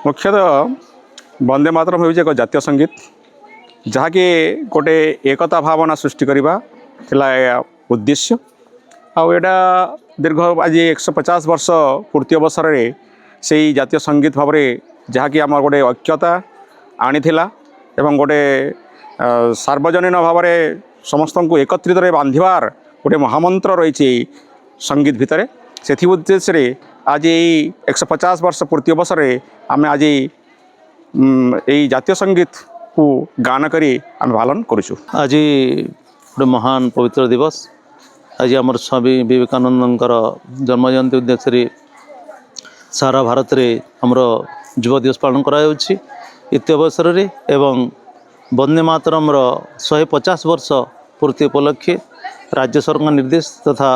मुख्यतः वंदे मातरम हो एक जातीय संगीत जहाँकि गोटे एकता भावना सृष्टि करवा उद्देश्य आउटा दीर्घ आज 150 वर्ष पूर्ति अवसर में से जातीय संगीत भाव में जहाँकि आम गोटे ऐक्यता आनी एवं गोटे सार्वजनीन भाव में समस्त को एकत्रित बांधार गोटे महामंत्र रही संगीत भितर से उद्देश्य आज 150 वर्ष पूर्ति अवसर में आम आज यही जातीय संगीत को गान करी आम पालन करुचु। आज गोटे महान पवित्र दिवस आज आम स्वामी विवेकानंदर जन्म जयंती उद्देश्य सारा भारत में आमर युव दिवस पालन कर अवसर में एवं वंदे मातरम 150 वर्ष पूर्ति उपलक्षे राज्य सरकार निर्देश तथा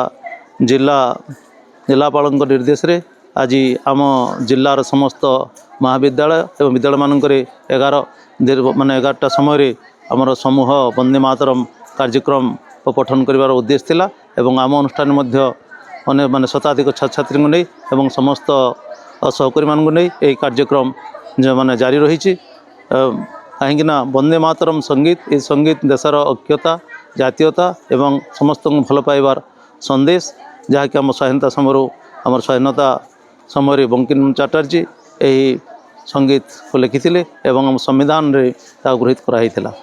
जिलापाल निर्देश रे आज आम जिलार समस्त महाविद्यालय एवं विद्यालय मानक 11टा समय आमर समूह वंदे मातरम कार्यक्रम पठन कर उद्देश्य थिला एवं आम अनुष्ठान अनेक माने शताधिक छात्र छात्री को नहीं एवं समस्त सहकारी मानक नहीं यही कार्यक्रम जो माने जारी रही कहीं वंदे मातरम संगीत ये संगीत देशर ऐक्यता जातीयता एवं समस्त को भल पाइबार संदेश जहाँकि आम स्वाधीनता समय आम स्वाधीनता समय बंकिम चटर्जी यही संगीत को लिखिथिले एवं आम संविधान रे ता गृहीत कराइथिला।